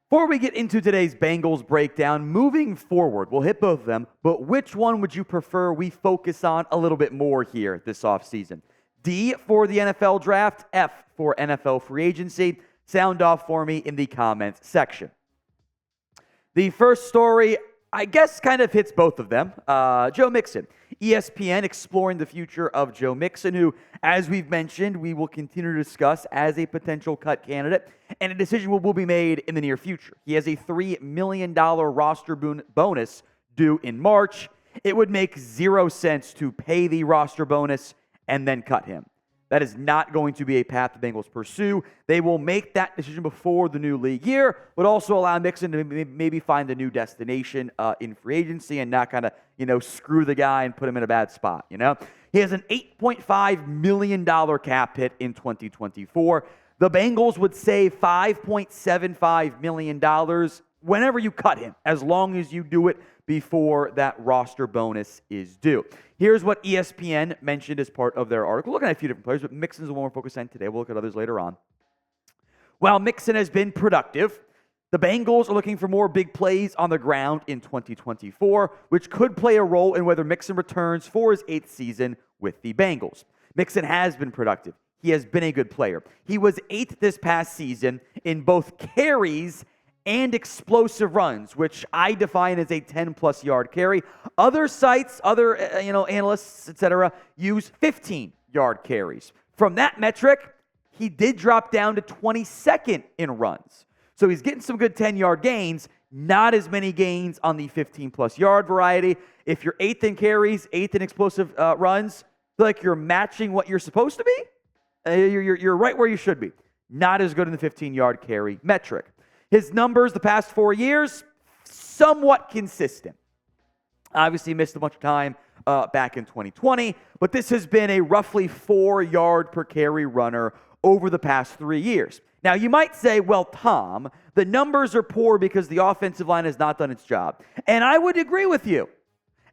Before we get into today's Bengals breakdown, moving forward, we'll hit both of them, but which one would you prefer we focus on a little bit more here this offseason? D for the NFL draft, F for NFL free agency. Sound off for me in the comments section. The first story, I guess, kind of hits both of them. Joe Mixon. ESPN exploring the future of Joe Mixon, who, as we've mentioned, we will continue to discuss as a potential cut candidate, and a decision will be made in the near future. He has a $3 million roster bonus due in March. It would make 0 sense to pay the roster bonus and then cut him. That is not going to be a path the Bengals pursue. They will make that decision before the new league year, but also allow Mixon to maybe find a new destination in free agency and not kind of, screw the guy and put him in a bad spot, He has an $8.5 million cap hit in 2024. The Bengals would save $5.75 million whenever you cut him, as long as you do it before that roster bonus is due. Here's what ESPN mentioned as part of their article. Looking at a few different players, but Mixon's the one we're focused on today. We'll look at others later on. While Mixon has been productive, the Bengals are looking for more big plays on the ground in 2024, which could play a role in whether Mixon returns for his 8th season with the Bengals. Mixon has been productive. He has been a good player. He was 8th this past season in both carries and explosive runs, which I define as a 10-plus yard carry. Other sites, other analysts, etc., use 15-yard carries. From that metric, he did drop down to 22nd in runs. So he's getting some good 10-yard gains, not as many gains on the 15-plus yard variety. If you're 8th in carries, 8th in explosive runs, feel like you're matching what you're supposed to be. You're right where you should be. Not as good in the 15-yard carry metric. His numbers the past 4 years, somewhat consistent. Obviously missed a bunch of time back in 2020, but this has been a roughly 4-yard per carry runner over the past 3 years. Now, you might say, well, Tom, the numbers are poor because the offensive line has not done its job. And I would agree with you.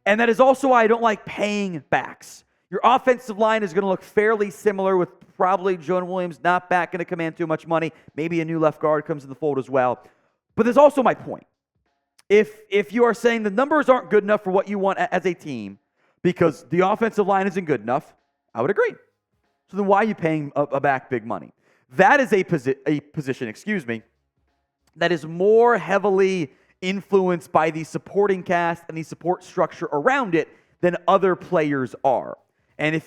And that is also why I don't like paying backs. Your offensive line is going to look fairly similar with probably Jonah Williams not back going to command too much money. Maybe a new left guard comes in the fold as well. But there's also my point. If you are saying the numbers aren't good enough for what you want as a team because the offensive line isn't good enough, I would agree. So then why are you paying a back big money? That is a position, that is more heavily influenced by the supporting cast and the support structure around it than other players are. And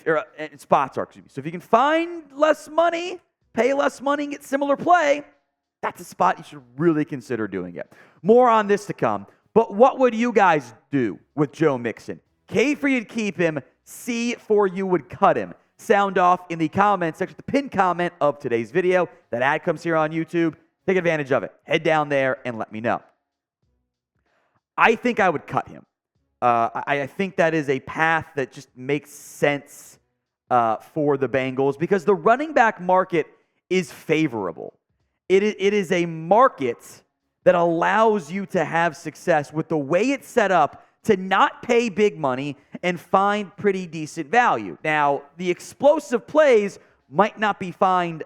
spots are, So if you can find less money, pay less money, and get similar play, that's a spot you should really consider doing it. More on this to come. But what would you guys do with Joe Mixon? K for you to keep him. C for you would cut him. Sound off in the comments section, the pinned comment of today's video. That ad comes here on YouTube. Take advantage of it. Head down there and let me know. I think I would cut him. I think that is a path that just makes sense for the Bengals because the running back market is favorable. It is a market that allows you to have success with the way it's set up to not pay big money and find pretty decent value. Now, the explosive plays might not be found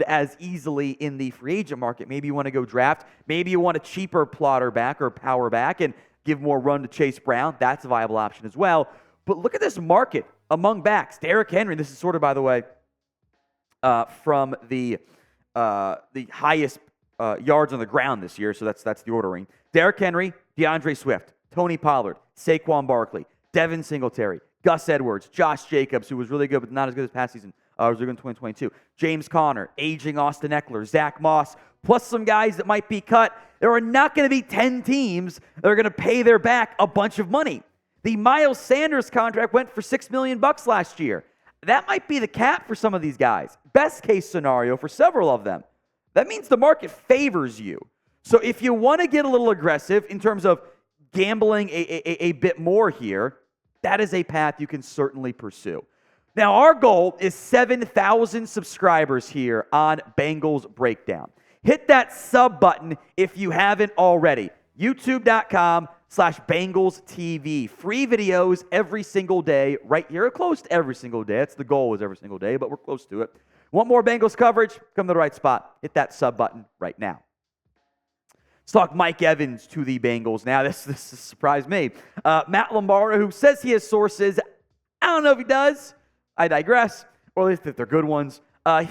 as easily in the free agent market. Maybe you want to go draft. Maybe you want a cheaper plotter back or power back and give more run to Chase Brown. That's a viable option as well. But look at this market among backs. Derrick Henry, this is sort of, by the way, from the highest yards on the ground this year, so that's the ordering. Derrick Henry, DeAndre Swift, Tony Pollard, Saquon Barkley, Devin Singletary, Gus Edwards, Josh Jacobs, who was really good but not as good as past season, was really good in 2022, James Conner, aging Austin Eckler, Zach Moss, plus some guys that might be cut. There are not going to be 10 teams that are going to pay their back a bunch of money. The Miles Sanders contract went for $6 million last year. That might be the cap for some of these guys. Best case scenario for several of them. That means the market favors you. So if you want to get a little aggressive in terms of gambling a bit more here, that is a path you can certainly pursue. Now, our goal is 7,000 subscribers here on Bengals Breakdown. Hit that sub button if you haven't already. YouTube.com/Bengals TV. Free videos every single day right here. We're close to every single day. That's the goal, is every single day, but we're close to it. Want more Bengals coverage? Come to the right spot. Hit that sub button right now. Let's talk Mike Evans to the Bengals. Now, this surprised me. Matt Lombardo, who says he has sources, I don't know if he does. I digress, or at least if they're good ones.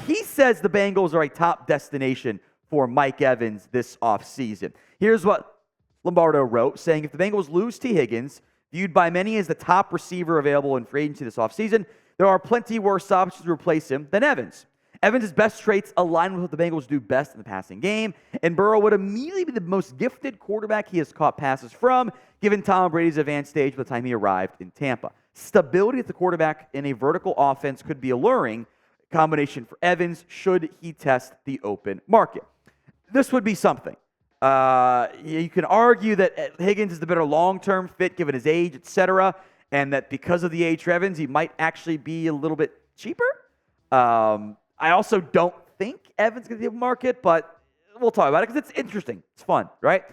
He says the Bengals are a top destination for Mike Evans this offseason. Here's what Lombardo wrote, saying, if the Bengals lose T. Higgins, viewed by many as the top receiver available in free agency this offseason, there are plenty worse options to replace him than Evans. Evans' best traits align with what the Bengals do best in the passing game, and Burrow would immediately be the most gifted quarterback he has caught passes from, given Tom Brady's advanced stage by the time he arrived in Tampa. Stability at the quarterback in a vertical offense could be alluring combination for Evans should he test the open market. This would be something. You can argue that Higgins is the better long-term fit given his age, etc., and that because of the age for Evans, he might actually be a little bit cheaper. I also don't think Evans is going to be a market, but we'll talk about it because it's interesting. It's fun, right?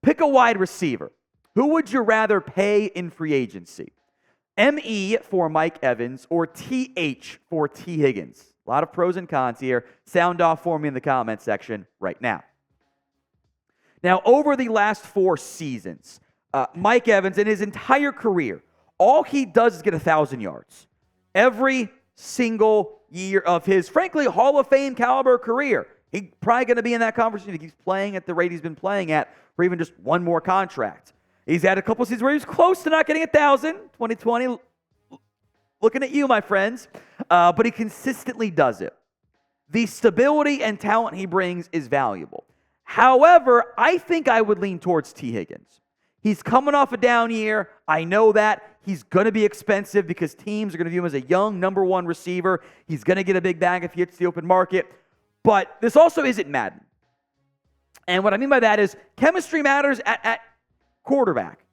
Pick a wide receiver. Who would you rather pay in free agency? ME for Mike Evans or TH for T. Higgins? A lot of pros and cons here. Sound off for me in the comment section right now. Now, over the last 4 seasons, Mike Evans, in his entire career, all he does is get 1,000 yards. Every single year of his, frankly, Hall of Fame caliber career. He's probably going to be in that conversation if he keeps playing at the rate he's been playing at for even just one more contract. He's had a couple seasons where he was close to not getting 1,000. 2020, looking at you, my friends. But he consistently does it. The stability and talent he brings is valuable. However, I think I would lean towards T. Higgins. He's coming off a down year. I know that. He's going to be expensive because teams are going to view him as a young number 1 receiver. He's going to get a big bag if he hits the open market. But this also isn't Madden. And what I mean by that is chemistry matters at quarterback.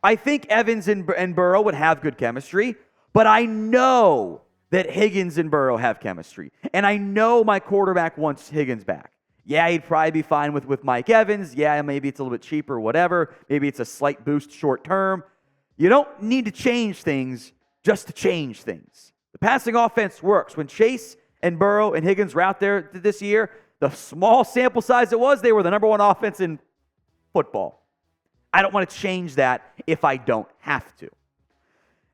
I think Evans and Burrow would have good chemistry, but I know that Higgins and Burrow have chemistry. And I know my quarterback wants Higgins back. Yeah, he'd probably be fine with Mike Evans. Yeah, maybe it's a little bit cheaper, whatever. Maybe it's a slight boost short term. You don't need to change things just to change things. The passing offense works. When Chase and Burrow and Higgins were out there this year, the small sample size it was, they were the number 1 offense in football. I don't want to change that if I don't have to.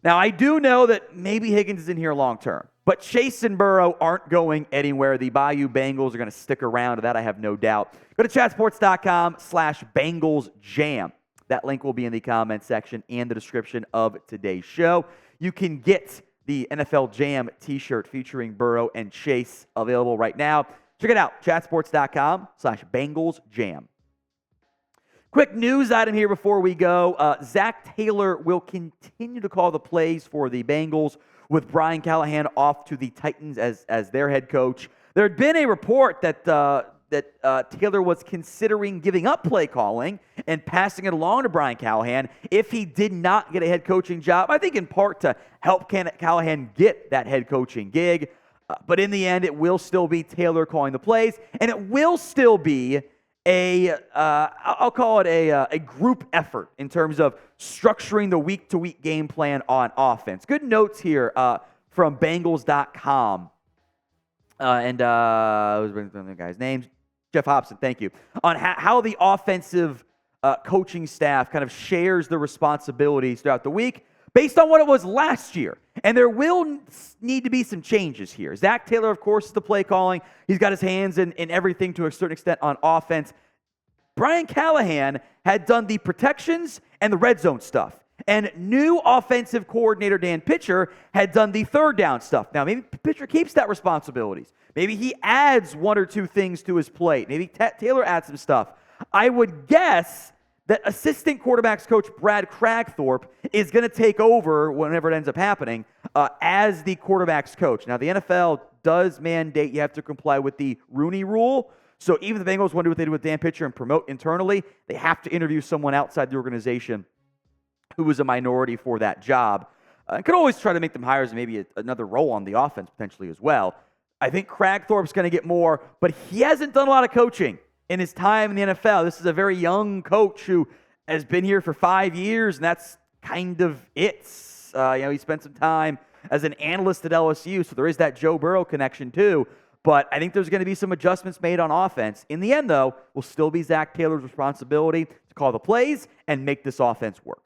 Now, I do know that maybe Higgins is in here long term, but Chase and Burrow aren't going anywhere. The Bayou Bengals are going to stick around. That I have no doubt. Go to chatsports.com/BengalsJam. That link will be in the comment section and the description of today's show. You can get the NFL Jam t-shirt featuring Burrow and Chase available right now. Check it out, chatsports.com/BengalsJam. Quick news item here before we go. Zac Taylor will continue to call the plays for the Bengals with Brian Callahan off to the Titans as their head coach. There had been a report that Taylor was considering giving up play calling and passing it along to Brian Callahan if he did not get a head coaching job. I think in part to help Callahan get that head coaching gig. But in the end, it will still be Taylor calling the plays, and it will still be I'll call it a group effort in terms of structuring the week-to-week game plan on offense. Good notes here from Bengals.com. And who's the guy's names? Jeff Hobson, thank you. On how the offensive coaching staff kind of shares the responsibilities throughout the week based on what it was last year. And there will need to be some changes here. Zac Taylor, of course, is the play calling. He's got his hands in everything to a certain extent on offense. Brian Callahan had done the protections and the red zone stuff. And new offensive coordinator Dan Pitcher had done the third down stuff. Now, maybe Pitcher keeps that responsibilities. Maybe he adds 1 or 2 things to his plate. Maybe Taylor adds some stuff. I would guess that assistant quarterbacks coach Brad Cragthorpe is going to take over whenever it ends up happening as the quarterbacks coach. Now, the NFL does mandate you have to comply with the Rooney Rule. So even if the Bengals want to do what they did with Dan Pitcher and promote internally, they have to interview someone outside the organization who was a minority for that job. Could always try to make them hires and maybe another role on the offense potentially as well. I think Cragthorpe's going to get more, but he hasn't done a lot of coaching in his time in the NFL. This is a very young coach who has been here for 5 years, and that's kind of it. He spent some time as an analyst at LSU, so there is that Joe Burrow connection too. But I think there's going to be some adjustments made on offense. In the end, though, will still be Zac Taylor's responsibility to call the plays and make this offense work.